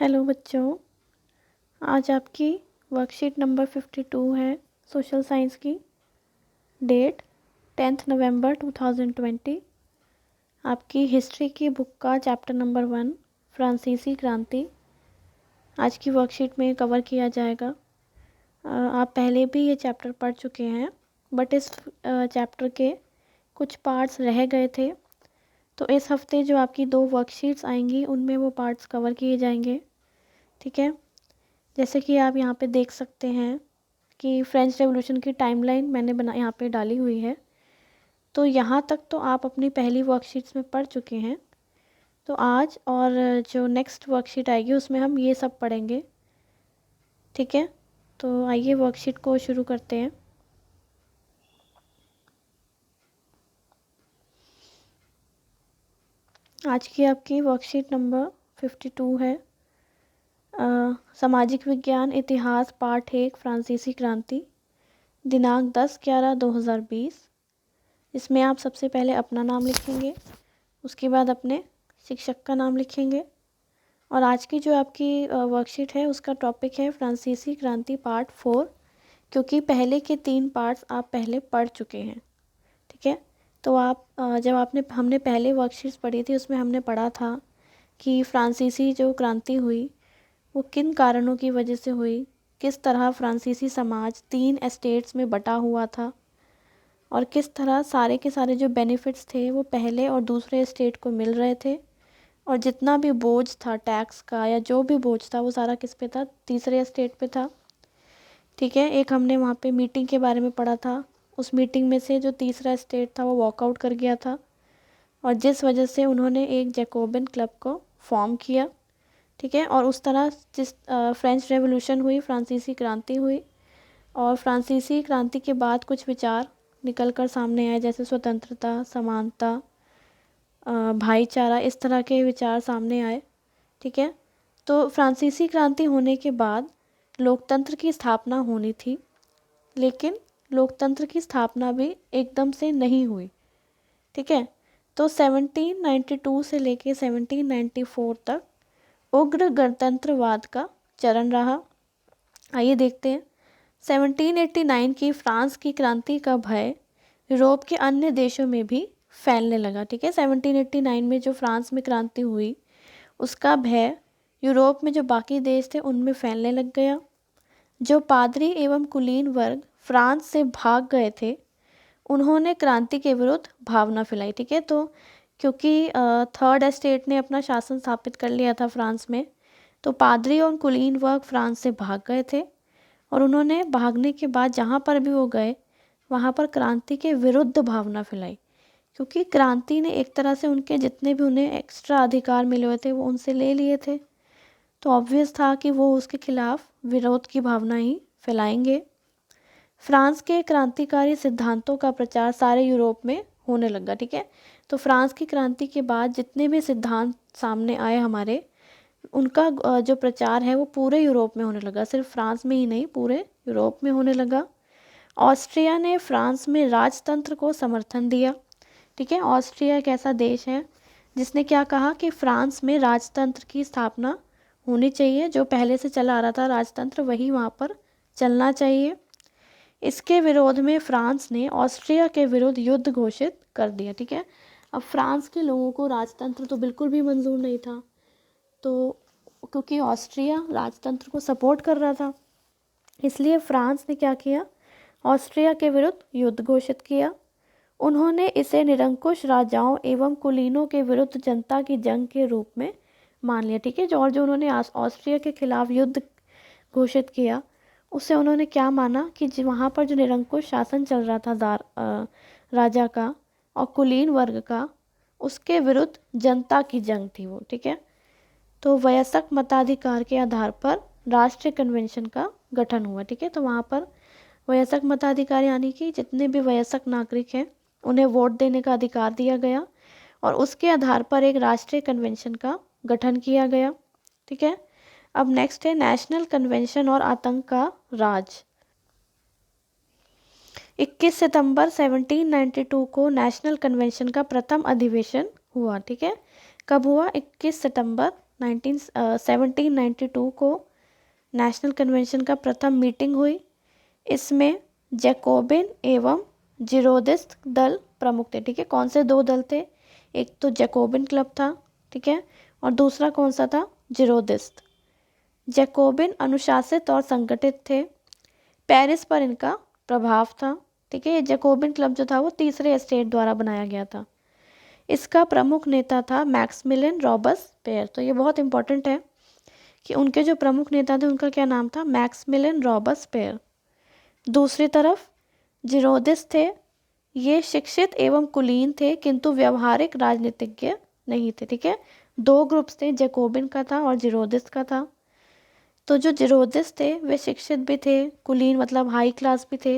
Hello बच्चों, आज आपकी वर्कशीट नंबर 52 है सोशल साइंस की। डेट 10 नवंबर 2020। आपकी हिस्ट्री की बुक का चैप्टर नंबर 1 फ्रांसीसी क्रांति आज की वर्कशीट में कवर किया जाएगा। आप पहले भी ये चैप्टर पढ़ चुके हैं, बट इस चैप्टर के कुछ पार्ट्स रह गए थे, तो इस हफ्ते जो आपकी 2 वर्कशीट्स आएंगी उनमें वो पार्ट्स कवर किए जाएंगे। ठीक है, जैसे कि आप यहाँ पे देख सकते हैं कि फ्रेंच रेवोल्यूशन की टाइमलाइन मैंने यहाँ पे डाली हुई है। तो यहाँ तक तो आप अपनी पहली वर्कशीट्स में पढ़ चुके हैं। तो आज और जो नेक्स्ट वर्कशीट आएगी उसमें हम ये सब पढ़ेंगे। ठीक है, तो आइए वर्कशीट को शुरू करते हैं। आज की आपकी वर्कशीट नंबर 52 है सामाजिक विज्ञान इतिहास पार्ट 1 फ्रांसीसी क्रांति, दिनांक 10/11/2020। इसमें आप सबसे पहले अपना नाम लिखेंगे, उसके बाद अपने शिक्षक का नाम लिखेंगे। और आज की जो आपकी वर्कशीट है उसका टॉपिक है फ्रांसीसी क्रांति पार्ट 4, क्योंकि पहले के 3 पार्ट्स आप पहले पढ़ चुके हैं। ठीक है, तो आप जब हमने पहले वर्कशीट्स पढ़ी थी उसमें हमने पढ़ा था कि फ्रांसीसी जो क्रांति हुई वो किन कारणों की वजह से हुई, किस तरह फ्रांसीसी समाज 3 एस्टेट्स में बटा हुआ था और किस तरह सारे के सारे जो बेनिफिट्स थे वो पहले और दूसरे स्टेट को मिल रहे थे, और जितना भी बोझ था टैक्स का या जो भी बोझ था वो सारा किस पे था, तीसरे स्टेट पे था। ठीक है, एक हमने वहाँ पे मीटिंग के बारे में पढ़ा था। उस मीटिंग में से जो तीसरा स्टेट था वो वॉकआउट कर गया था, और जिस वजह से उन्होंने एक जैकोबिन क्लब को फॉर्म किया। ठीक है, और उस तरह जिस फ्रेंच रेवोल्यूशन हुई, फ्रांसीसी क्रांति हुई, और फ्रांसीसी क्रांति के बाद कुछ विचार निकल कर सामने आए, जैसे स्वतंत्रता, समानता, भाईचारा, इस तरह के विचार सामने आए। ठीक है, तो फ्रांसीसी क्रांति होने के बाद लोकतंत्र की स्थापना होनी थी, लेकिन लोकतंत्र की स्थापना भी एकदम से नहीं हुई। ठीक है, तो 1792 से लेके 1794 तक उग्र गणतंत्रवाद का चरण रहा। आइए देखते हैं। 1789 की फ्रांस की क्रांति का भय यूरोप के अन्य देशों में भी फैलने लगा। ठीक है, 1789 में जो फ्रांस में क्रांति हुई उसका भय यूरोप में जो बाकी देश थे उनमें फैलने लग गया। जो पादरी एवं कुलीन वर्ग फ्रांस से भाग गए थे उन्होंने क्रांति के विरुद्ध भावना फैलाई। ठीक है, तो क्योंकि थर्ड एस्टेट ने अपना शासन स्थापित कर लिया था फ्रांस में, तो पादरी और कुलीन वर्ग फ्रांस से भाग गए थे, और उन्होंने भागने के बाद जहाँ पर भी वो गए वहाँ पर क्रांति के विरुद्ध भावना फैलाई, क्योंकि क्रांति ने एक तरह से उनके जितने भी उन्हें एक्स्ट्रा अधिकार मिले हुए थे वो उनसे ले लिए थे। तो ऑब्वियस था कि वो उसके खिलाफ विरोध की भावना ही फैलाएंगे। फ्रांस के क्रांतिकारी सिद्धांतों का प्रचार सारे यूरोप में होने लगा। ठीक है, तो फ्रांस की क्रांति के बाद जितने भी सिद्धांत सामने आए हमारे, उनका जो प्रचार है वो पूरे यूरोप में होने लगा, सिर्फ फ्रांस में ही नहीं पूरे यूरोप में होने लगा। ऑस्ट्रिया ने फ्रांस में राजतंत्र को समर्थन दिया। ठीक है, ऑस्ट्रिया एक ऐसा देश है जिसने क्या कहा कि फ्रांस में राजतंत्र की स्थापना होनी चाहिए, जो पहले से चला आ रहा था राजतंत्र वही वहाँ पर चलना चाहिए। इसके विरोध में फ्रांस ने ऑस्ट्रिया के विरुद्ध युद्ध घोषित कर दिया। ठीक है, अब फ्रांस के लोगों को राजतंत्र तो बिल्कुल भी मंजूर नहीं था, तो क्योंकि ऑस्ट्रिया राजतंत्र को सपोर्ट कर रहा था, इसलिए फ्रांस ने क्या किया, ऑस्ट्रिया के विरुद्ध युद्ध घोषित किया। उन्होंने इसे निरंकुश राजाओं एवं कुलीनों के विरुद्ध जनता की जंग के रूप में मान लिया। ठीक है, जो उन्होंने ऑस्ट्रिया के खिलाफ युद्ध घोषित किया उससे उन्होंने क्या माना कि वहाँ पर जो निरंकुश शासन चल रहा था राजा का और कुलीन वर्ग का, उसके विरुद्ध जनता की जंग थी वो। ठीक है, तो वयस्क मताधिकार के आधार पर राष्ट्रीय कन्वेंशन का गठन हुआ। ठीक है, तो वहाँ पर वयस्क मताधिकार यानी कि जितने भी वयस्क नागरिक हैं उन्हें वोट देने का अधिकार दिया गया, और उसके आधार पर एक राष्ट्रीय कन्वेंशन का गठन किया गया। ठीक है, अब नेक्स्ट है नेशनल कन्वेंशन और आतंक का राज। 21 सितंबर 1792 को नेशनल कन्वेंशन का प्रथम अधिवेशन हुआ। ठीक है, कब हुआ, 21 सितंबर 1792 को नेशनल कन्वेंशन का प्रथम मीटिंग हुई। इसमें जैकोबिन एवं जीरोदिस्ट दल प्रमुख थे। ठीक है, कौन से दो दल थे? एक तो जैकोबिन क्लब था, ठीक है, और दूसरा कौन सा था? जीरोदिस्ट। जैकोबिन अनुशासित और संगठित थे। पेरिस पर इनका प्रभाव था। ठीक है, ये जैकोबिन क्लब जो था वो तीसरे एस्टेट द्वारा बनाया गया था। इसका प्रमुख नेता था मैक्समिलियन रॉबस्पेयर। तो ये बहुत इंपॉर्टेंट है कि उनके जो प्रमुख नेता थे उनका क्या नाम था? मैक्समिलियन रॉबस्पेयर। दूसरी तरफ जीरोदिस्ट थे। ये शिक्षित एवं कुलीन थे किंतु व्यवहारिक राजनीतिज्ञ नहीं थे। ठीक है, दो ग्रुप्स थे, जैकोबिन का था और जीरोदिस्ट का था। तो जो जीरोदिस्ट थे वे शिक्षित भी थे, कुलीन मतलब हाई क्लास भी थे,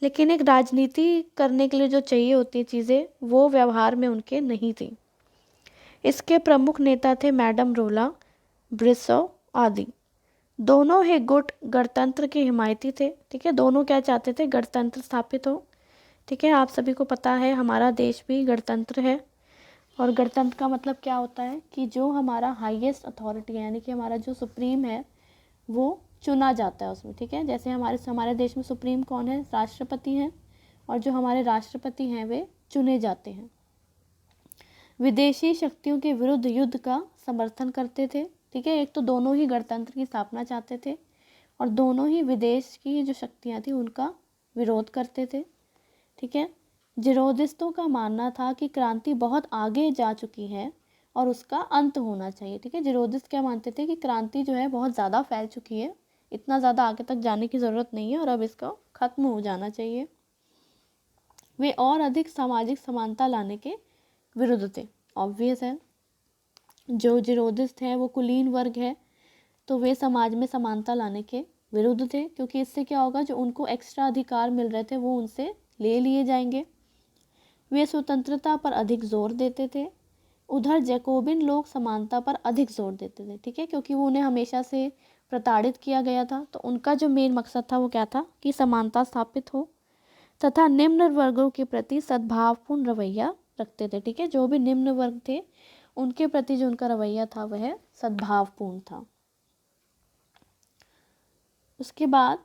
लेकिन एक राजनीति करने के लिए जो चाहिए होती है चीज़ें वो व्यवहार में उनके नहीं थी। इसके प्रमुख नेता थे मैडम रोला, ब्रिसो आदि। दोनों ही गुट गणतंत्र के हिमायती थे। ठीक है, दोनों क्या चाहते थे? गणतंत्र स्थापित हो। ठीक है, आप सभी को पता है हमारा देश भी गणतंत्र है। और गणतंत्र का मतलब क्या होता है कि जो हमारा हाईएस्ट अथॉरिटी है, यानी कि हमारा जो सुप्रीम है वो चुना जाता है उसमें। ठीक है, जैसे हमारे देश में सुप्रीम कौन है? राष्ट्रपति हैं, और जो हमारे राष्ट्रपति हैं वे चुने जाते हैं। विदेशी शक्तियों के विरुद्ध युद्ध का समर्थन करते थे। ठीक है, एक तो दोनों ही गणतंत्र की स्थापना चाहते थे और दोनों ही विदेश की जो शक्तियाँ थी उनका विरोध करते थे। ठीक है, जीरोदिस्तों का मानना था कि क्रांति बहुत आगे जा चुकी है और उसका अंत होना चाहिए। ठीक है, जीरोदिस्ट क्या मानते थे कि क्रांति जो है बहुत ज़्यादा फैल चुकी है, इतना ज़्यादा आगे तक जाने की ज़रूरत नहीं है और अब इसका ख़त्म हो जाना चाहिए। वे और अधिक सामाजिक समानता लाने के विरुद्ध थे। ऑब्वियस है, जो जीरोदिस्ट हैं वो कुलीन वर्ग है, तो वे समाज में समानता लाने के विरुद्ध थे, क्योंकि इससे क्या होगा, जो उनको एक्स्ट्रा अधिकार मिल रहे थे वो उनसे ले लिए जाएंगे। वे स्वतंत्रता पर अधिक जोर देते थे। उधर जैकोबिन लोग समानता पर अधिक जोर देते थे। ठीक है, क्योंकि वो उन्हें हमेशा से प्रताड़ित किया गया था, तो उनका जो मेन मकसद था वो क्या था कि समानता स्थापित हो तथा निम्न वर्गों के प्रति सद्भावपूर्ण रवैया रखते थे। ठीक है, जो भी निम्न वर्ग थे उनके प्रति जो उनका रवैया था वह सद्भावपूर्ण था। उसके बाद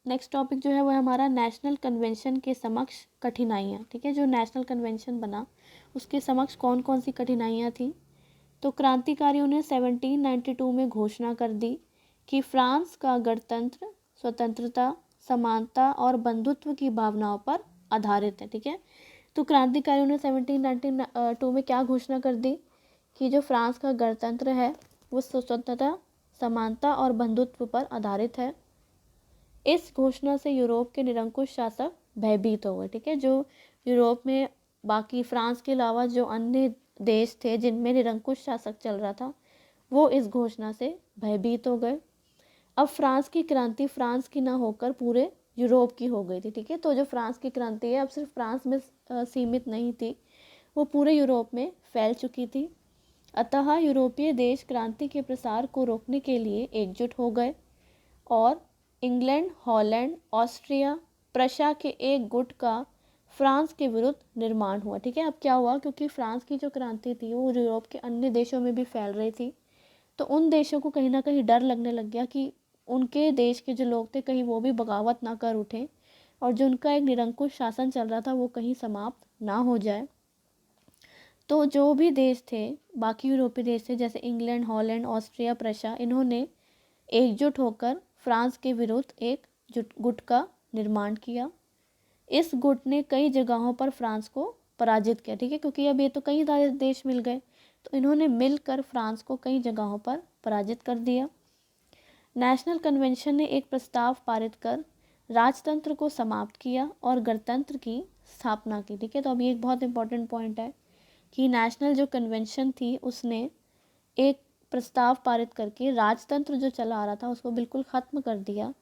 नेक्स्ट टॉपिक जो है वह हमारा नेशनल कन्वेंशन के समक्ष कठिनाइयाँ। ठीक है, जो नेशनल कन्वेंशन बना उसके समक्ष कौन कौन सी कठिनाइयाँ थी? तो क्रांतिकारियों ने 1792 में घोषणा कर दी कि फ्रांस का गणतंत्र स्वतंत्रता, समानता और बंधुत्व की भावनाओं पर आधारित है। ठीक है, तो क्रांतिकारियों ने 1792 में क्या घोषणा कर दी कि जो फ्रांस का गणतंत्र है वो स्वतंत्रता, समानता और बंधुत्व पर आधारित है। इस घोषणा से यूरोप के निरंकुश शासक भयभीत हो गए। ठीक है, जो यूरोप में बाकी फ्रांस के अलावा जो अन्य देश थे जिनमें निरंकुश शासक चल रहा था वो इस घोषणा से भयभीत हो गए। अब फ्रांस की क्रांति फ्रांस की ना होकर पूरे यूरोप की हो गई थी। ठीक है, तो जो फ्रांस की क्रांति है अब सिर्फ फ्रांस में सीमित नहीं थी, वो पूरे यूरोप में फैल चुकी थी। अतः यूरोपीय देश क्रांति के प्रसार को रोकने के लिए एकजुट हो गए और इंग्लैंड, हॉलैंड, ऑस्ट्रिया, प्रशा के एक गुट का फ्रांस के विरुद्ध निर्माण हुआ। ठीक है, अब क्या हुआ, क्योंकि फ्रांस की जो क्रांति थी वो यूरोप के अन्य देशों में भी फैल रही थी, तो उन देशों को कहीं ना कहीं डर लगने लग गया कि उनके देश के जो लोग थे कहीं वो भी बगावत ना कर उठें और जो उनका एक निरंकुश शासन चल रहा था वो कहीं समाप्त ना हो जाए। तो जो भी देश थे, बाकी यूरोपीय देश थे जैसे इंग्लैंड, हॉलैंड, ऑस्ट्रिया, प्रशा, इन्होंने एकजुट होकर फ्रांस के विरुद्ध एक गुट का निर्माण किया। इस गुट ने कई जगहों पर फ्रांस को पराजित किया। ठीक है, क्योंकि अब ये तो कई सारे देश मिल गए, तो इन्होंने मिलकर फ्रांस को कई जगहों पर पराजित कर दिया। नेशनल कन्वेंशन ने एक प्रस्ताव पारित कर राजतंत्र को समाप्त किया और गणतंत्र की स्थापना की। ठीक है, तो अब ये एक बहुत इंपॉर्टेंट पॉइंट है कि नेशनल जो कन्वेंशन थी उसने एक प्रस्ताव पारित करके राजतंत्र जो चला आ रहा था उसको बिल्कुल ख़त्म कर दिया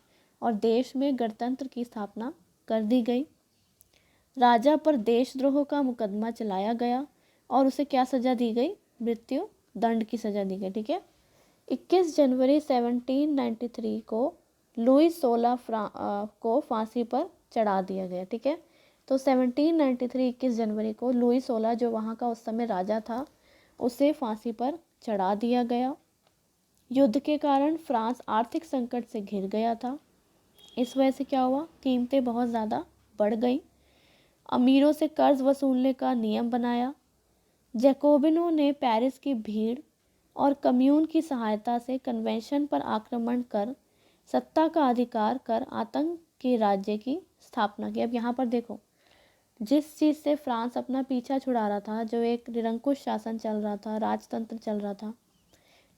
और देश में गणतंत्र की स्थापना कर दी गई। राजा पर देशद्रोह का मुकदमा चलाया गया और उसे क्या सज़ा दी गई? मृत्यु दंड की सज़ा दी गई। ठीक है, 21 जनवरी 1793 को लुई 16 को फांसी पर चढ़ा दिया गया। ठीक है, तो 1793 21 जनवरी को लुई 16 जो वहाँ का उस समय राजा था उसे फांसी पर चढ़ा दिया गया। युद्ध के कारण फ्रांस आर्थिक संकट से घिर गया था। इस वजह से क्या हुआ, कीमतें बहुत ज़्यादा बढ़ गई। अमीरों से कर्ज वसूलने का नियम बनाया। जैकोबिनों ने पेरिस की भीड़ और कम्यून की सहायता से कन्वेंशन पर आक्रमण कर सत्ता का अधिकार कर आतंक के राज्य की स्थापना की। अब यहाँ पर देखो, जिस चीज़ से फ्रांस अपना पीछा छुड़ा रहा था, जो एक निरंकुश शासन चल रहा था, राजतंत्र चल रहा था,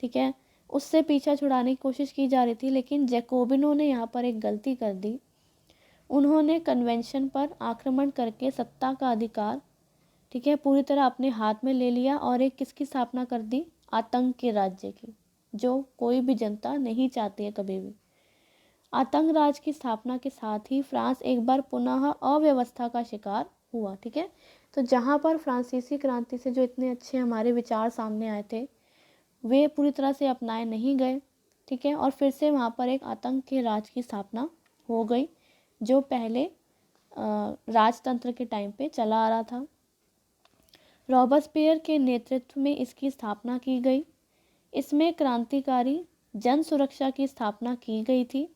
ठीक है, उससे पीछा छुड़ाने की कोशिश की जा रही थी। लेकिन जैकोबिनों ने यहाँ पर एक गलती कर दी। उन्होंने कन्वेंशन पर आक्रमण करके सत्ता का अधिकार, ठीक है, पूरी तरह अपने हाथ में ले लिया और एक किसकी स्थापना कर दी, आतंक के राज्य की, जो कोई भी जनता नहीं चाहती है कभी भी। आतंक राज की स्थापना के साथ ही फ्रांस एक बार पुनः अव्यवस्था का शिकार हुआ। ठीक है, तो जहाँ पर फ्रांसीसी क्रांति से जो इतने अच्छे हमारे विचार सामने आए थे, वे पूरी तरह से अपनाए नहीं गए। ठीक है, और फिर से वहाँ पर एक आतंक के राज की स्थापना हो गई, जो पहले राजतंत्र के टाइम पे चला आ रहा था। रॉबस्पियर के नेतृत्व में इसकी स्थापना की गई। इसमें क्रांतिकारी जन सुरक्षा की स्थापना की गई थी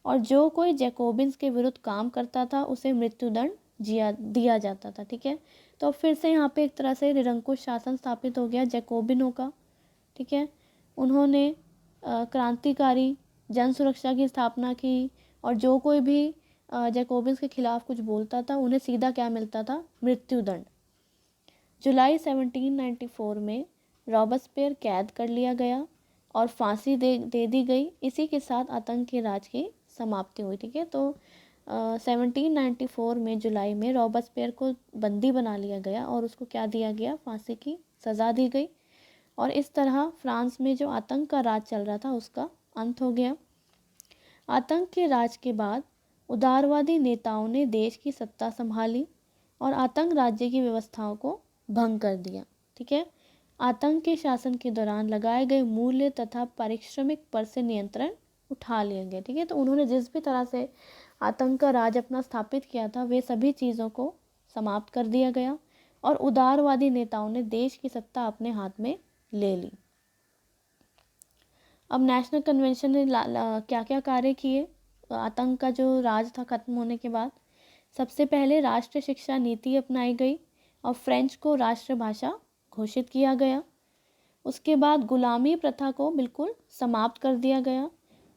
और जो कोई जैकोबिन्स के विरुद्ध काम करता था उसे मृत्युदंड दिया जाता था। ठीक है, तो फिर से यहाँ पे एक तरह से निरंकुश शासन स्थापित हो गया जैकोबिनों का। ठीक है, उन्होंने क्रांतिकारी जन सुरक्षा की स्थापना की और जो कोई भी जैकोबिन्स के खिलाफ कुछ बोलता था उन्हें सीधा क्या मिलता था, मृत्युदंड। जुलाई 1794 में रॉबस्पियर कैद कर लिया गया और फांसी दे दी गई। इसी के साथ आतंक के राज की समाप्ति हुई। ठीक है, तो 1794 में जुलाई में रॉबस्पियर को बंदी बना लिया गया और उसको क्या दिया गया, फांसी की सज़ा दी गई। और इस तरह फ्रांस में जो आतंक का राज चल रहा था उसका अंत हो गया। आतंक के राज के बाद उदारवादी नेताओं ने देश की सत्ता संभाली और आतंक राज्य की व्यवस्थाओं को भंग कर दिया। ठीक है, आतंक के शासन के दौरान लगाए गए मूल्य तथा पारिश्रमिक पर से नियंत्रण उठा लिया गया। ठीक है, तो उन्होंने जिस भी तरह से आतंक का राज अपना स्थापित किया था वे सभी चीज़ों को समाप्त कर दिया गया और उदारवादी नेताओं ने देश की सत्ता अपने हाथ में ले ली। अब नेशनल कन्वेंशन ने क्या क्या कार्य किए आतंक का जो राज था खत्म होने के बाद। सबसे पहले राष्ट्रीय शिक्षा नीति अपनाई गई और फ्रेंच को राष्ट्रभाषा घोषित किया गया। उसके बाद गुलामी प्रथा को बिल्कुल समाप्त कर दिया गया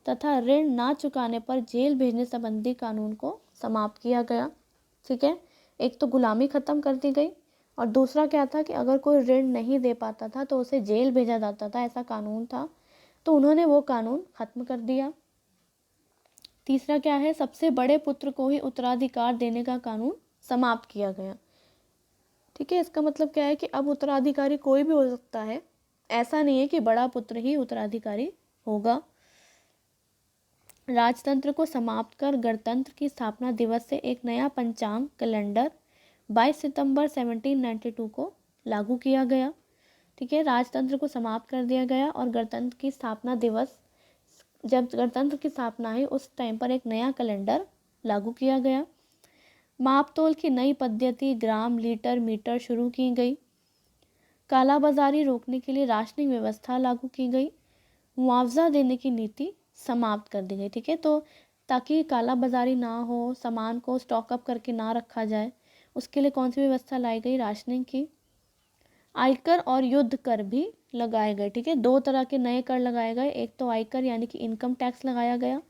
तथा ऋण ना चुकाने पर जेल भेजने संबंधी कानून को समाप्त किया गया। ठीक है, एक तो गुलामी ख़त्म कर दी गई और दूसरा क्या था कि अगर कोई ऋण नहीं दे पाता था तो उसे जेल भेजा जाता था, ऐसा कानून था, तो उन्होंने वो कानून ख़त्म कर दिया। तीसरा क्या है, सबसे बड़े पुत्र को ही उत्तराधिकार देने का कानून समाप्त किया गया। ठीक है, इसका मतलब क्या है कि अब उत्तराधिकारी कोई भी हो सकता है, ऐसा नहीं है कि बड़ा पुत्र ही उत्तराधिकारी होगा। राजतंत्र को समाप्त कर गणतंत्र की स्थापना दिवस से एक नया पंचांग कैलेंडर 22 सितंबर 1792 को लागू किया गया। ठीक है, राजतंत्र को समाप्त कर दिया गया और गणतंत्र की स्थापना दिवस, जब गणतंत्र की स्थापना हुई उस टाइम पर एक नया कैलेंडर लागू किया गया। मापतोल की नई पद्धति ग्राम, लीटर, मीटर शुरू की गई। कालाबाजारी रोकने के लिए राशनिंग व्यवस्था लागू की गई। मुआवजा देने की नीति समाप्त कर दी गई। ठीक है, तो ताकि कालाबाजारी ना हो, सामान को स्टॉकअप करके ना रखा जाए, उसके लिए कौन सी व्यवस्था लाई गई, राशनिंग की। आयकर और युद्ध कर भी लगाए गए। ठीक है, दो तरह के नए कर लगाए गए, एक तो आयकर यानी कि इनकम टैक्स लगाया गया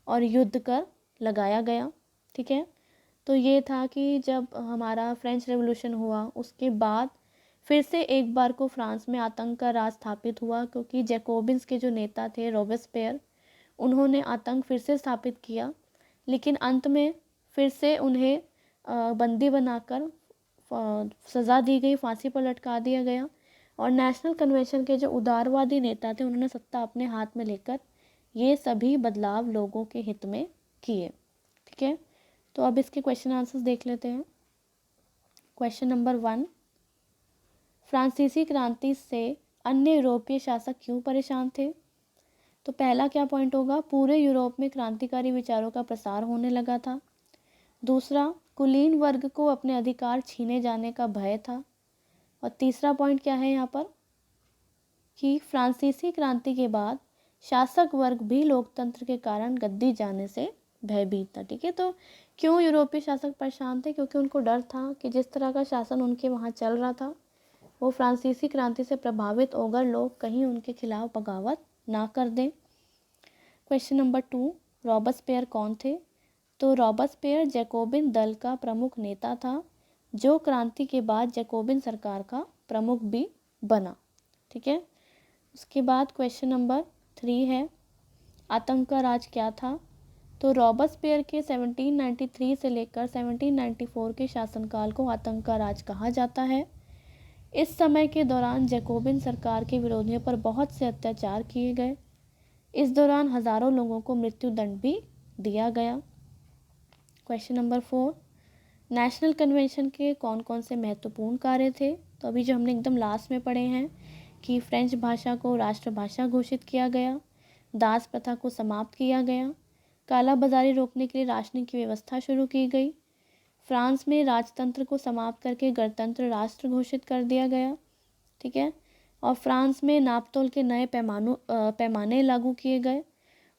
और युद्ध कर लगाया गया। ठीक है, तो ये था कि जब हमारा फ्रेंच रेवोल्यूशन हुआ उसके बाद फिर से एक बार को फ्रांस में आतंक का राज स्थापित हुआ, क्योंकि जैकोबिन्स के जो नेता थे रॉबेस्पियर, उन्होंने आतंक फिर से स्थापित किया। लेकिन अंत में फिर से उन्हें बंदी बनाकर सज़ा दी गई, फांसी पर लटका दिया गया और नेशनल कन्वेंशन के जो उदारवादी नेता थे उन्होंने सत्ता अपने हाथ में लेकर ये सभी बदलाव लोगों के हित में किए। ठीक है, तो अब इसके क्वेश्चन आंसर्स देख लेते हैं। क्वेश्चन नंबर 1, फ्रांसीसी क्रांति से अन्य यूरोपीय शासक क्यों परेशान थे? तो पहला क्या पॉइंट होगा, पूरे यूरोप में क्रांतिकारी विचारों का प्रसार होने लगा था। दूसरा, कुलीन वर्ग को अपने अधिकार छीने जाने का भय था। और तीसरा पॉइंट क्या है यहाँ पर कि फ्रांसीसी क्रांति के बाद शासक वर्ग भी लोकतंत्र के कारण गद्दी जाने से भयभीत था। ठीक है, तो क्यों यूरोपीय शासक परेशान थे? क्योंकि उनको डर था कि जिस तरह का शासन उनके वहाँ चल रहा था वो फ्रांसीसी क्रांति से प्रभावित होकर लोग कहीं उनके खिलाफ बगावत ना कर दें। क्वेश्चन नंबर 2, रॉबस्पेयर कौन थे? तो रॉबस्पेयर जैकोबिन दल का प्रमुख नेता था, जो क्रांति के बाद जैकोबिन सरकार का प्रमुख भी बना। ठीक है, उसके बाद क्वेश्चन नंबर 3 है, आतंक का राज क्या था? तो रॉबस्पेयर के 1793 से लेकर 1794 के शासनकाल को आतंक का राज कहा जाता है। इस समय के दौरान जैकोबिन सरकार के विरोधियों पर बहुत से अत्याचार किए गए। इस दौरान हजारों लोगों को मृत्यु दंड भी दिया गया। क्वेश्चन नंबर 4, नेशनल कन्वेंशन के कौन कौन से महत्वपूर्ण कार्य थे? तो अभी जो हमने एकदम लास्ट में पढ़े हैं कि फ्रेंच भाषा को राष्ट्रभाषा घोषित किया गया, दास प्रथा को समाप्त किया गया, काला बाजारी रोकने के लिए राशनिंग की व्यवस्था शुरू की गई, फ्रांस में राजतंत्र को समाप्त करके गणतंत्र राष्ट्र घोषित कर दिया गया। ठीक है, और फ्रांस में नापतोल के नए पैमाने लागू किए गए,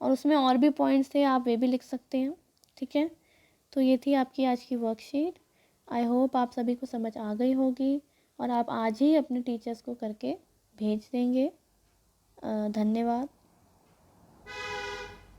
और उसमें और भी पॉइंट्स थे, आप वे भी लिख सकते हैं। ठीक है, तो ये थी आपकी आज की वर्कशीट। आई होप आप सभी को समझ आ गई होगी और आप आज ही अपने टीचर्स को करके भेज देंगे। धन्यवाद।